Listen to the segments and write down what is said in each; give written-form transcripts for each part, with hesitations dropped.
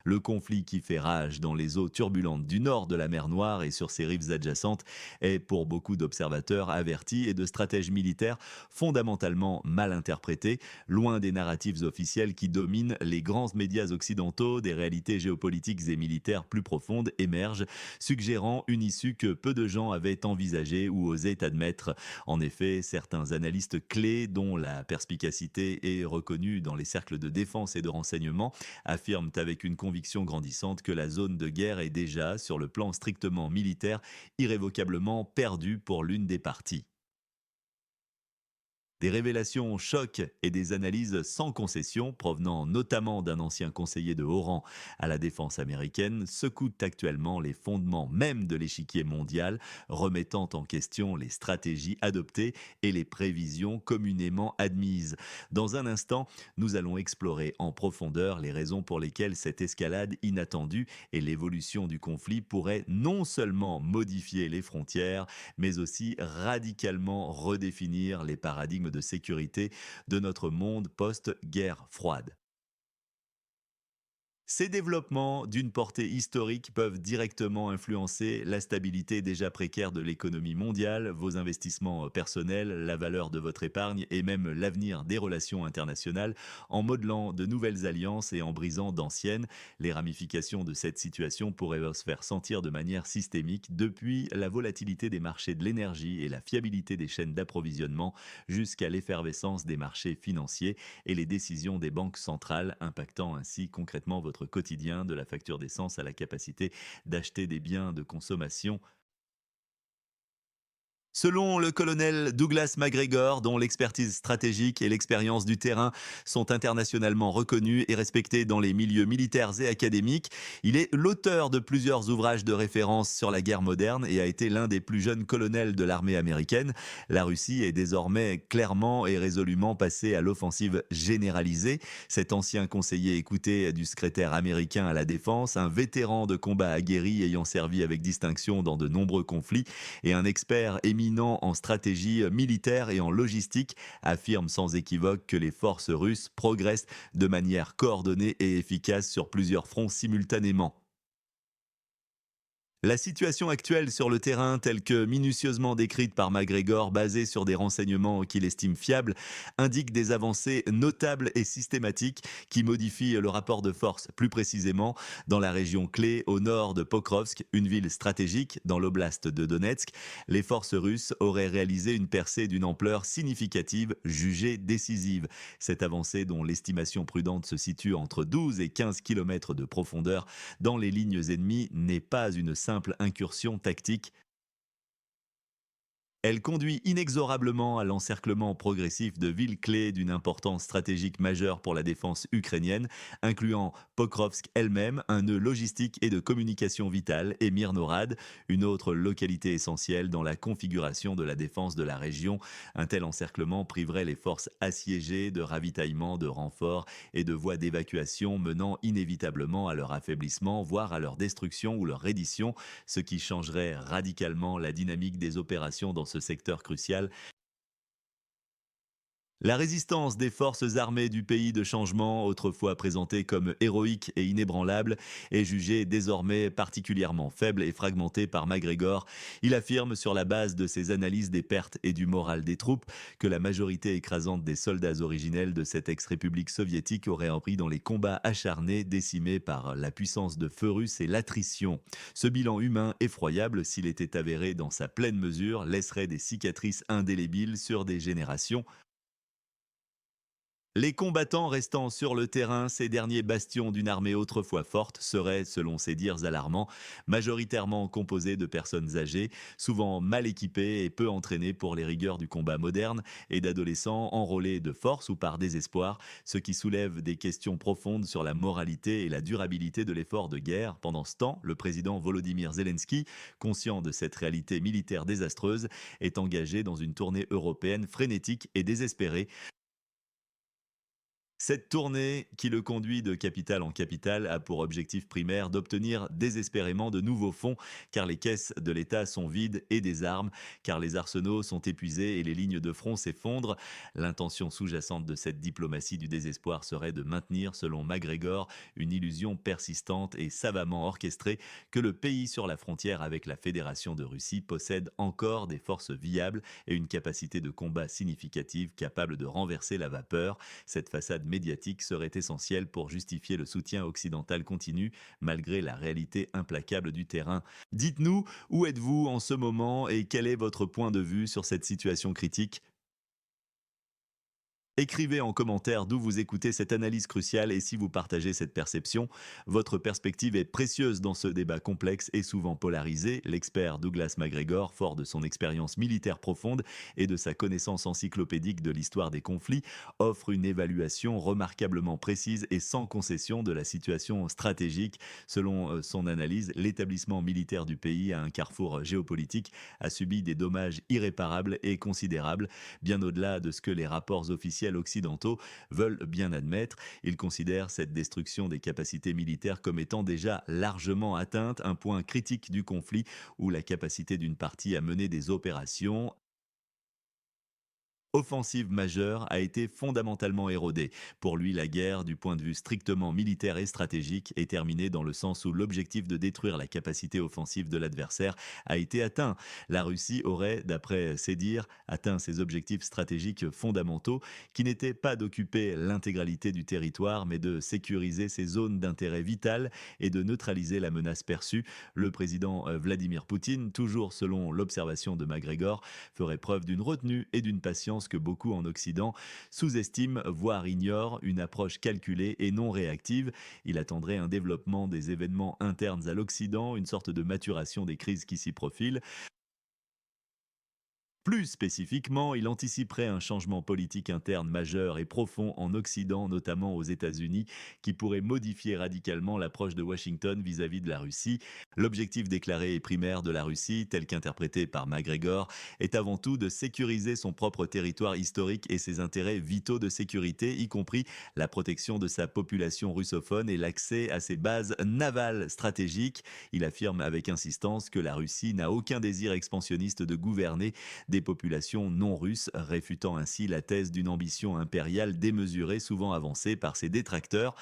Le conflit qui fait rage dans les eaux turbulentes du nord de la mer Noire et sur ses rives adjacentes est pour beaucoup d'observateurs avertis et de stratèges militaires fondamentalement mal interprétés, loin des narratifs officiels qui dominent les grands médias occidentaux. Des réalités géopolitiques et militaires plus profondes émergent, suggérant une issue que peu de gens avaient envisagée ou osé admettre. En effet, certains analystes clés, dont la perspicacité est reconnue dans les cercles de défense et de renseignement, affirment avec une conviction grandissante que la zone de guerre est déjà, sur le plan strictement militaire, irrévocablement perdue pour l'une des parties. Des révélations chocs et des analyses sans concession, provenant notamment d'un ancien conseiller de haut rang à la défense américaine, secouent actuellement les fondements même de l'échiquier mondial, remettant en question les stratégies adoptées et les prévisions communément admises. Dans un instant, nous allons explorer en profondeur les raisons pour lesquelles cette escalade inattendue et l'évolution du conflit pourraient non seulement modifier les frontières, mais aussi radicalement redéfinir les paradigmes de sécurité de notre monde post-guerre froide. Ces développements, d'une portée historique, peuvent directement influencer la stabilité déjà précaire de l'économie mondiale, vos investissements personnels, la valeur de votre épargne et même l'avenir des relations internationales, en modelant de nouvelles alliances et en brisant d'anciennes. Les ramifications de cette situation pourraient se faire sentir de manière systémique, depuis la volatilité des marchés de l'énergie et la fiabilité des chaînes d'approvisionnement jusqu'à l'effervescence des marchés financiers et les décisions des banques centrales, impactant ainsi concrètement votre quotidien, de la facture d'essence à la capacité d'acheter des biens de consommation. Selon le colonel Douglas MacGregor, dont l'expertise stratégique et l'expérience du terrain sont internationalement reconnues et respectées dans les milieux militaires et académiques, il est l'auteur de plusieurs ouvrages de référence sur la guerre moderne et a été l'un des plus jeunes colonels de l'armée américaine. La Russie est désormais clairement et résolument passée à l'offensive généralisée. Cet ancien conseiller écouté du secrétaire américain à la défense, un vétéran de combat aguerri ayant servi avec distinction dans de nombreux conflits, et un expert éminent en stratégie militaire et en logistique, affirme sans équivoque que les forces russes progressent de manière coordonnée et efficace sur plusieurs fronts simultanément. La situation actuelle sur le terrain, telle que minutieusement décrite par MacGregor, basée sur des renseignements qu'il estime fiables, indique des avancées notables et systématiques qui modifient le rapport de force. Plus précisément, dans la région clé au nord de Pokrovsk, une ville stratégique dans l'oblast de Donetsk, les forces russes auraient réalisé une percée d'une ampleur significative, jugée décisive. Cette avancée, dont l'estimation prudente se situe entre 12 et 15 kilomètres de profondeur dans les lignes ennemies, n'est pas une simple incursion tactique. Elle conduit inexorablement à l'encerclement progressif de villes clés d'une importance stratégique majeure pour la défense ukrainienne, incluant Pokrovsk elle-même, un nœud logistique et de communication vital, et Mirnorad, une autre localité essentielle dans la configuration de la défense de la région. Un tel encerclement priverait les forces assiégées de ravitaillement, de renforts et de voies d'évacuation, menant inévitablement à leur affaiblissement, voire à leur destruction ou leur reddition, ce qui changerait radicalement la dynamique des opérations dans ce secteur crucial. La résistance des forces armées du pays de changement, autrefois présentée comme héroïque et inébranlable, est jugée désormais particulièrement faible et fragmentée par MacGregor. Il affirme, sur la base de ses analyses des pertes et du moral des troupes, que la majorité écrasante des soldats originels de cette ex-république soviétique aurait appris dans les combats acharnés, décimés par la puissance de feu russe et l'attrition. Ce bilan humain effroyable, s'il était avéré dans sa pleine mesure, laisserait des cicatrices indélébiles sur des générations. Les combattants restant sur le terrain, ces derniers bastions d'une armée autrefois forte, seraient, selon ses dires alarmants, majoritairement composés de personnes âgées, souvent mal équipées et peu entraînées pour les rigueurs du combat moderne, et d'adolescents enrôlés de force ou par désespoir, ce qui soulève des questions profondes sur la moralité et la durabilité de l'effort de guerre. Pendant ce temps, le président Volodymyr Zelensky, conscient de cette réalité militaire désastreuse, est engagé dans une tournée européenne frénétique et désespérée, Cette tournée, qui le conduit de capitale en capitale, a pour objectif primaire d'obtenir désespérément de nouveaux fonds, car les caisses de l'État sont vides, et des armes, car les arsenaux sont épuisés et les lignes de front s'effondrent. L'intention sous-jacente de cette diplomatie du désespoir serait de maintenir, selon MacGregor, une illusion persistante et savamment orchestrée que le pays sur la frontière avec la Fédération de Russie possède encore des forces viables et une capacité de combat significative capable de renverser la vapeur. Cette façade médiatique serait essentielle pour justifier le soutien occidental continu, malgré la réalité implacable du terrain. Dites-nous, où êtes-vous en ce moment et quel est votre point de vue sur cette situation critique? Écrivez en commentaire d'où vous écoutez cette analyse cruciale et si vous partagez cette perception. Votre perspective est précieuse dans ce débat complexe et souvent polarisé. L'expert Douglas MacGregor, fort de son expérience militaire profonde et de sa connaissance encyclopédique de l'histoire des conflits, offre une évaluation remarquablement précise et sans concession de la situation stratégique. Selon son analyse, l'établissement militaire du pays à un carrefour géopolitique a subi des dommages irréparables et considérables, bien au-delà de ce que les rapports officiels occidentaux veulent bien admettre. Ils considèrent cette destruction des capacités militaires comme étant déjà largement atteinte, un point critique du conflit où la capacité d'une partie à mener des opérations offensive majeure a été fondamentalement érodée. Pour lui, la guerre, du point de vue strictement militaire et stratégique, est terminée dans le sens où l'objectif de détruire la capacité offensive de l'adversaire a été atteint. La Russie aurait, d'après ses dires, atteint ses objectifs stratégiques fondamentaux, qui n'étaient pas d'occuper l'intégralité du territoire, mais de sécuriser ses zones d'intérêt vital et de neutraliser la menace perçue. Le président Vladimir Poutine, toujours selon l'observation de MacGregor, ferait preuve d'une retenue et d'une patience que beaucoup en Occident sous-estiment, voire ignorent, une approche calculée et non réactive. Il attendrait un développement des événements internes à l'Occident, une sorte de maturation des crises qui s'y profilent. Plus spécifiquement, il anticiperait un changement politique interne majeur et profond en Occident, notamment aux États-Unis, qui pourrait modifier radicalement l'approche de Washington vis-à-vis de la Russie. L'objectif déclaré et primaire de la Russie, tel qu'interprété par MacGregor, est avant tout de sécuriser son propre territoire historique et ses intérêts vitaux de sécurité, y compris la protection de sa population russophone et l'accès à ses bases navales stratégiques. Il affirme avec insistance que la Russie n'a aucun désir expansionniste de gouverner des populations non russes, réfutant ainsi la thèse d'une ambition impériale démesurée souvent avancée par ses détracteurs.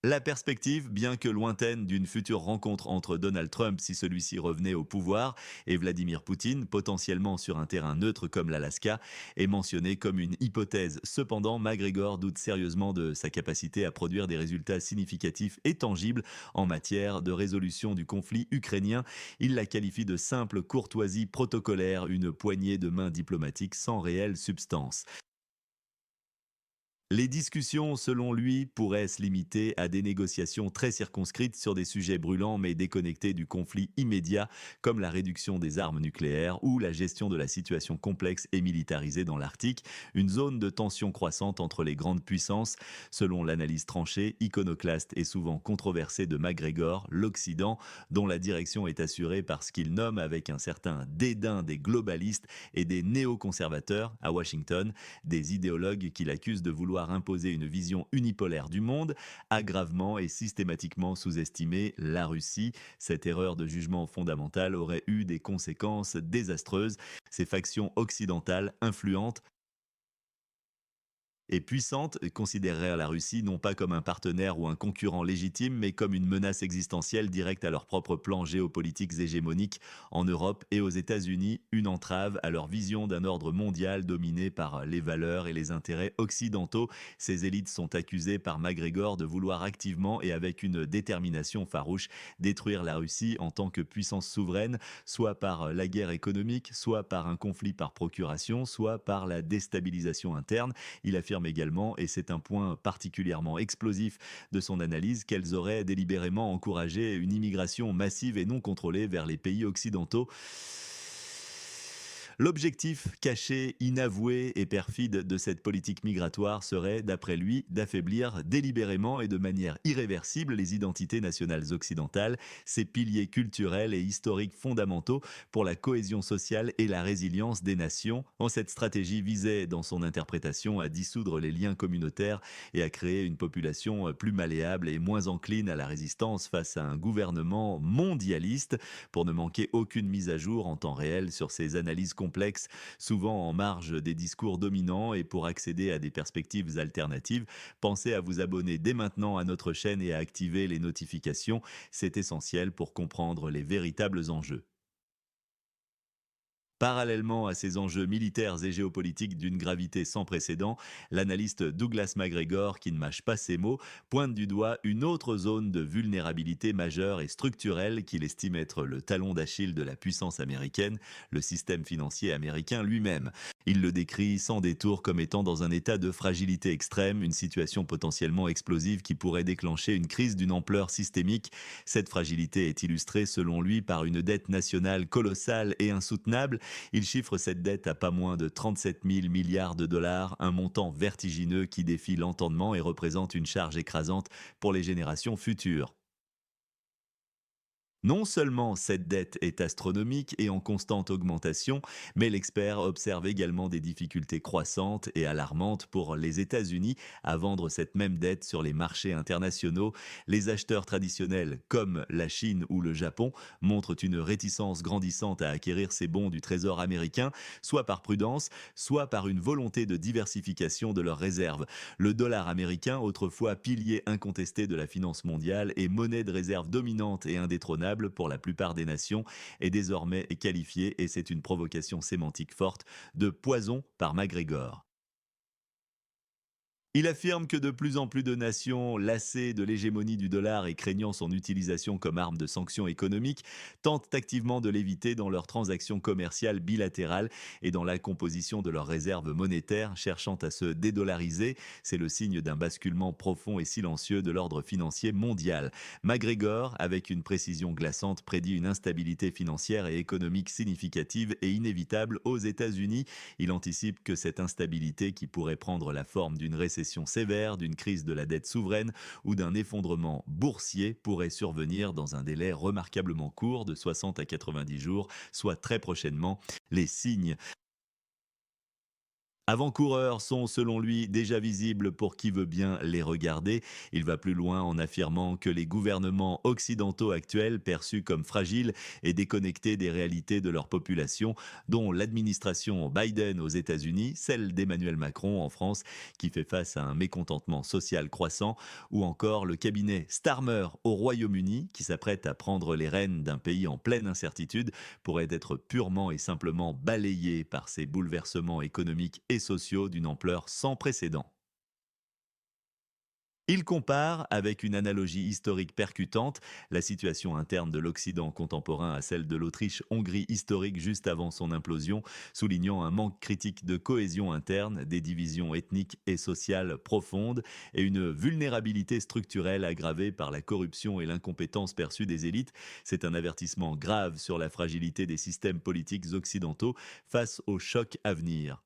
La perspective, bien que lointaine, d'une future rencontre entre Donald Trump, si celui-ci revenait au pouvoir, et Vladimir Poutine, potentiellement sur un terrain neutre comme l'Alaska, est mentionnée comme une hypothèse. Cependant, MacGregor doute sérieusement de sa capacité à produire des résultats significatifs et tangibles en matière de résolution du conflit ukrainien. Il la qualifie de simple courtoisie protocolaire, une poignée de main diplomatique sans réelle substance. Les discussions, selon lui, pourraient se limiter à des négociations très circonscrites sur des sujets brûlants mais déconnectés du conflit immédiat, comme la réduction des armes nucléaires ou la gestion de la situation complexe et militarisée dans l'Arctique, une zone de tension croissante entre les grandes puissances. Selon l'analyse tranchée, iconoclaste et souvent controversée de MacGregor, l'Occident, dont la direction est assurée par ce qu'il nomme avec un certain dédain des globalistes et des néoconservateurs à Washington, des idéologues qu'il accuse de vouloir imposer une vision unipolaire du monde, a gravement et systématiquement sous-estimé la Russie. Cette erreur de jugement fondamentale aurait eu des conséquences désastreuses. Ces factions occidentales influentes et puissantes considéreraient la Russie non pas comme un partenaire ou un concurrent légitime, mais comme une menace existentielle directe à leurs propres plans géopolitiques hégémoniques en Europe et aux États-Unis, une entrave à leur vision d'un ordre mondial dominé par les valeurs et les intérêts occidentaux. Ces élites sont accusées par MacGregor de vouloir activement et avec une détermination farouche détruire la Russie en tant que puissance souveraine, soit par la guerre économique, soit par un conflit par procuration, soit par la déstabilisation interne. Il affirme également, et c'est un point particulièrement explosif de son analyse, qu'elles auraient délibérément encouragé une immigration massive et non contrôlée vers les pays occidentaux. L'objectif caché, inavoué et perfide de cette politique migratoire serait, d'après lui, d'affaiblir délibérément et de manière irréversible les identités nationales occidentales, ces piliers culturels et historiques fondamentaux pour la cohésion sociale et la résilience des nations. Cette stratégie visait, dans son interprétation, à dissoudre les liens communautaires et à créer une population plus malléable et moins encline à la résistance face à un gouvernement mondialiste, pour ne manquer aucune mise à jour en temps réel sur ces analyses complexes, souvent en marge des discours dominants. Et pour accéder à des perspectives alternatives, pensez à vous abonner dès maintenant à notre chaîne et à activer les notifications. C'est essentiel pour comprendre les véritables enjeux. Parallèlement à ces enjeux militaires et géopolitiques d'une gravité sans précédent, l'analyste Douglas MacGregor, qui ne mâche pas ses mots, pointe du doigt une autre zone de vulnérabilité majeure et structurelle qu'il estime être le talon d'Achille de la puissance américaine, le système financier américain lui-même. Il le décrit sans détour comme étant dans un état de fragilité extrême, une situation potentiellement explosive qui pourrait déclencher une crise d'une ampleur systémique. Cette fragilité est illustrée selon lui par une dette nationale colossale et insoutenable. Il chiffre cette dette à pas moins de 37 000 milliards de dollars, un montant vertigineux qui défie l'entendement et représente une charge écrasante pour les générations futures. Non seulement cette dette est astronomique et en constante augmentation, mais l'expert observe également des difficultés croissantes et alarmantes pour les États-Unis à vendre cette même dette sur les marchés internationaux. Les acheteurs traditionnels, comme la Chine ou le Japon, montrent une réticence grandissante à acquérir ces bons du Trésor américain, soit par prudence, soit par une volonté de diversification de leurs réserves. Le dollar américain, autrefois pilier incontesté de la finance mondiale et monnaie de réserve dominante et indétrônable pour la plupart des nations, est désormais qualifié, et c'est une provocation sémantique forte, de poison par MacGregor. Il affirme que de plus en plus de nations, lassées de l'hégémonie du dollar et craignant son utilisation comme arme de sanction économique, tentent activement de l'éviter dans leurs transactions commerciales bilatérales et dans la composition de leurs réserves monétaires, cherchant à se dédollariser. C'est le signe d'un basculement profond et silencieux de l'ordre financier mondial. MacGregor, avec une précision glaçante, prédit une instabilité financière et économique significative et inévitable aux États-Unis. Il anticipe que cette instabilité, qui pourrait prendre la forme d'une récession sévère, d'une crise de la dette souveraine ou d'un effondrement boursier, pourrait survenir dans un délai remarquablement court de 60 à 90 jours, soit très prochainement. Les signes avant-coureurs sont, selon lui, déjà visibles pour qui veut bien les regarder. Il va plus loin en affirmant que les gouvernements occidentaux actuels, perçus comme fragiles et déconnectés des réalités de leur population, dont l'administration Biden aux États-Unis, celle d'Emmanuel Macron en France, qui fait face à un mécontentement social croissant, ou encore le cabinet Starmer au Royaume-Uni, qui s'apprête à prendre les rênes d'un pays en pleine incertitude, pourrait être purement et simplement balayé par ces bouleversements économiques et sociaux d'une ampleur sans précédent. Il compare, avec une analogie historique percutante, la situation interne de l'Occident contemporain à celle de l'Autriche-Hongrie historique juste avant son implosion, soulignant un manque critique de cohésion interne, des divisions ethniques et sociales profondes et une vulnérabilité structurelle aggravée par la corruption et l'incompétence perçue des élites. C'est un avertissement grave sur la fragilité des systèmes politiques occidentaux face aux chocs à venir.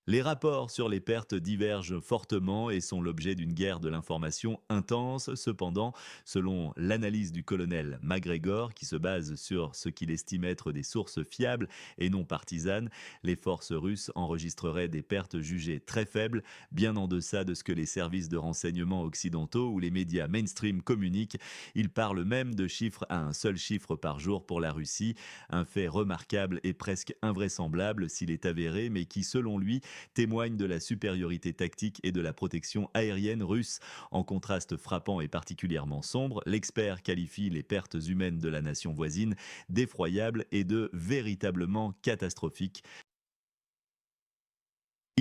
Les rapports sur les pertes divergent fortement et sont l'objet d'une guerre de l'information intense. Cependant, selon l'analyse du colonel MacGregor, qui se base sur ce qu'il estime être des sources fiables et non partisanes, les forces russes enregistreraient des pertes jugées très faibles, bien en deçà de ce que les services de renseignement occidentaux ou les médias mainstream communiquent. Il parle même de chiffres à un seul chiffre par jour pour la Russie, un fait remarquable et presque invraisemblable s'il est avéré, mais qui, selon lui, témoigne de la supériorité tactique et de la protection aérienne russe. En contraste frappant et particulièrement sombre, l'expert qualifie les pertes humaines de la nation voisine d'effroyables et de véritablement catastrophiques.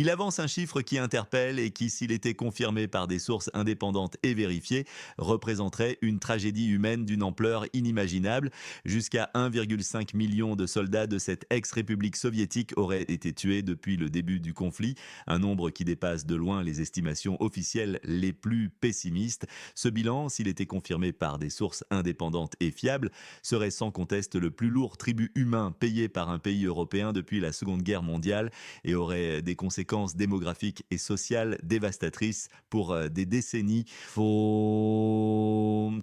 Il avance un chiffre qui interpelle et qui, s'il était confirmé par des sources indépendantes et vérifiées, représenterait une tragédie humaine d'une ampleur inimaginable. Jusqu'à 1,5 million de soldats de cette ex-république soviétique auraient été tués depuis le début du conflit, un nombre qui dépasse de loin les estimations officielles les plus pessimistes. Ce bilan, s'il était confirmé par des sources indépendantes et fiables, serait sans conteste le plus lourd tribut humain payé par un pays européen depuis la Seconde Guerre mondiale et aurait des conséquences démographiques et sociales dévastatrices pour des décennies.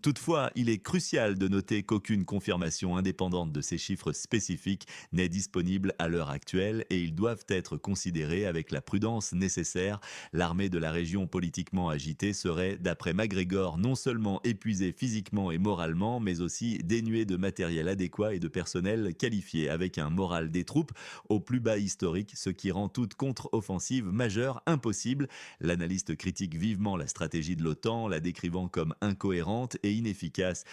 Toutefois, il est crucial de noter qu'aucune confirmation indépendante de ces chiffres spécifiques n'est disponible à l'heure actuelle et ils doivent être considérés avec la prudence nécessaire. L'armée de la région politiquement agitée serait, d'après MacGregor, non seulement épuisée physiquement et moralement, mais aussi dénuée de matériel adéquat et de personnel qualifié, avec un moral des troupes au plus bas historique, ce qui rend toute contre-offensive majeure impossible. L'analyste critique vivement la stratégie de l'OTAN, la décrivant comme incohérente et inefficace.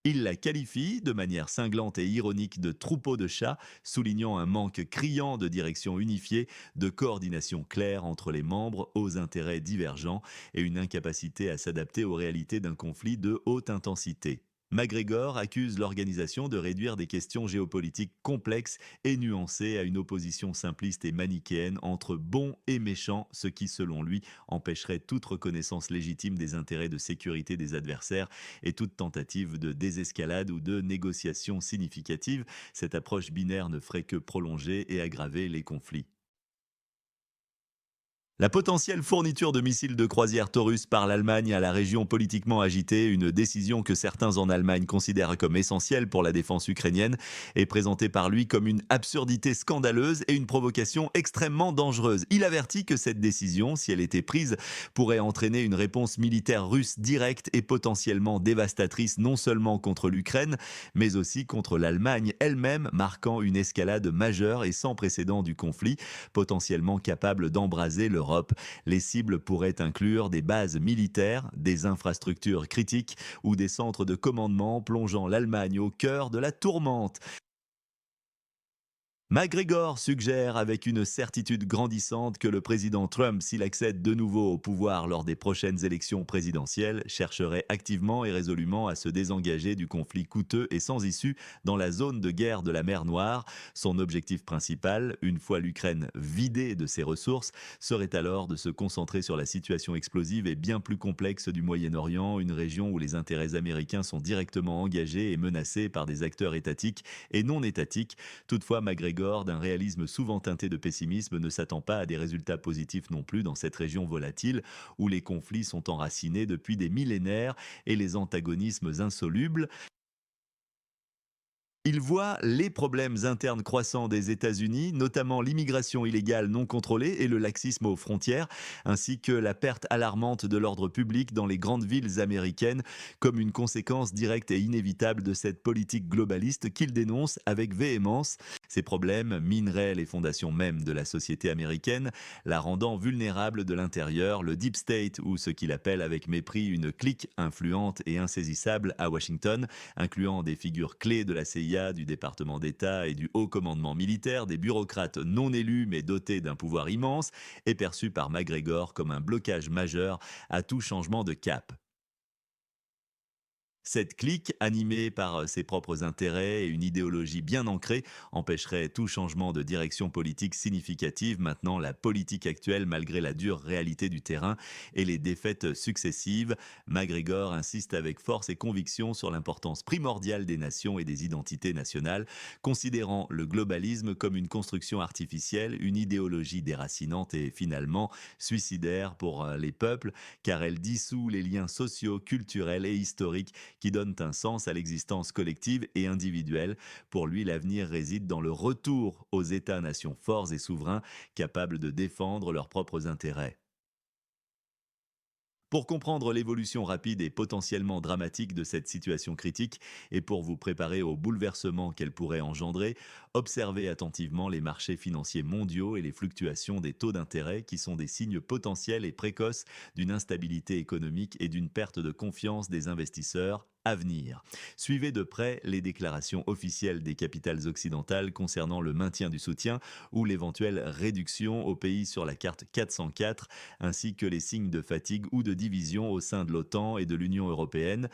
Il la qualifie, de manière cinglante et ironique, de troupeau de chats, soulignant un manque criant de direction unifiée, de coordination claire entre les membres aux intérêts divergents et une incapacité à s'adapter aux réalités d'un conflit de haute intensité. MacGregor accuse l'organisation de réduire des questions géopolitiques complexes et nuancées à une opposition simpliste et manichéenne entre bons et méchants, ce qui, selon lui, empêcherait toute reconnaissance légitime des intérêts de sécurité des adversaires et toute tentative de désescalade ou de négociation significative. Cette approche binaire ne ferait que prolonger et aggraver les conflits. La potentielle fourniture de missiles de croisière Taurus par l'Allemagne à la région politiquement agitée, une décision que certains en Allemagne considèrent comme essentielle pour la défense ukrainienne, est présentée par lui comme une absurdité scandaleuse et une provocation extrêmement dangereuse. Il avertit que cette décision, si elle était prise, pourrait entraîner une réponse militaire russe directe et potentiellement dévastatrice non seulement contre l'Ukraine, mais aussi contre l'Allemagne elle-même, marquant une escalade majeure et sans précédent du conflit, potentiellement capable d'embraser l'Europe. Les cibles pourraient inclure des bases militaires, des infrastructures critiques ou des centres de commandement plongeant l'Allemagne au cœur de la tourmente. MacGregor suggère avec une certitude grandissante que le président Trump, s'il accède de nouveau au pouvoir lors des prochaines élections présidentielles, chercherait activement et résolument à se désengager du conflit coûteux et sans issue dans la zone de guerre de la mer Noire. Son objectif principal, une fois l'Ukraine vidée de ses ressources, serait alors de se concentrer sur la situation explosive et bien plus complexe du Moyen-Orient, une région où les intérêts américains sont directement engagés et menacés par des acteurs étatiques et non étatiques. Toutefois, MacGregor, d'un réalisme souvent teinté de pessimisme, ne s'attend pas à des résultats positifs non plus dans cette région volatile où les conflits sont enracinés depuis des millénaires et les antagonismes insolubles. Il voit les problèmes internes croissants des États-Unis, notamment l'immigration illégale non contrôlée et le laxisme aux frontières, ainsi que la perte alarmante de l'ordre public dans les grandes villes américaines, comme une conséquence directe et inévitable de cette politique globaliste qu'il dénonce avec véhémence. Ces problèmes mineraient les fondations mêmes de la société américaine, la rendant vulnérable de l'intérieur. Le Deep State, ou ce qu'il appelle avec mépris une clique influente et insaisissable à Washington, incluant des figures clés de la CIA, du département d'État et du haut commandement militaire, des bureaucrates non élus mais dotés d'un pouvoir immense, est perçu par MacGregor comme un blocage majeur à tout changement de cap. Cette clique, animée par ses propres intérêts et une idéologie bien ancrée, empêcherait tout changement de direction politique significative. Maintenant, la politique actuelle, malgré la dure réalité du terrain et les défaites successives, MacGregor insiste avec force et conviction sur l'importance primordiale des nations et des identités nationales, considérant le globalisme comme une construction artificielle, une idéologie déracinante et finalement suicidaire pour les peuples, car elle dissout les liens sociaux, culturels et historiques qui donnent un sens à l'existence collective et individuelle. Pour lui, l'avenir réside dans le retour aux États-nations forts et souverains, capables de défendre leurs propres intérêts. Pour comprendre l'évolution rapide et potentiellement dramatique de cette situation critique et pour vous préparer aux bouleversements qu'elle pourrait engendrer, observez attentivement les marchés financiers mondiaux et les fluctuations des taux d'intérêt qui sont des signes potentiels et précoces d'une instabilité économique et d'une perte de confiance des investisseurs à venir. Suivez de près les déclarations officielles des capitales occidentales concernant le maintien du soutien ou l'éventuelle réduction aux pays sur la carte 404, ainsi que les signes de fatigue ou de division au sein de l'OTAN et de l'Union européenne.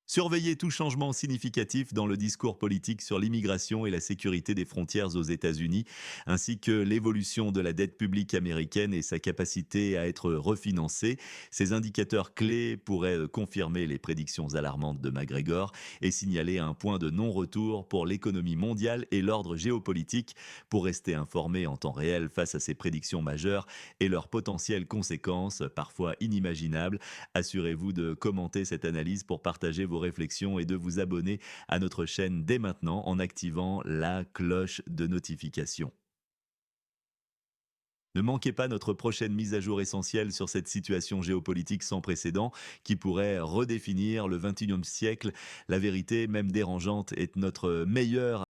Surveiller tout changement significatif dans le discours politique sur l'immigration et la sécurité des frontières aux États-Unis, ainsi que l'évolution de la dette publique américaine et sa capacité à être refinancée. Ces indicateurs clés pourraient confirmer les prédictions alarmantes de McGregor et signaler un point de non-retour pour l'économie mondiale et l'ordre géopolitique. Pour rester informé en temps réel face à ces prédictions majeures et leurs potentielles conséquences, parfois inimaginables, assurez-vous de commenter cette analyse pour partager vos réflexions et de vous abonner à notre chaîne dès maintenant en activant la cloche de notification. Ne manquez pas notre prochaine mise à jour essentielle sur cette situation géopolitique sans précédent qui pourrait redéfinir le 21e siècle. La vérité, même dérangeante, est notre meilleure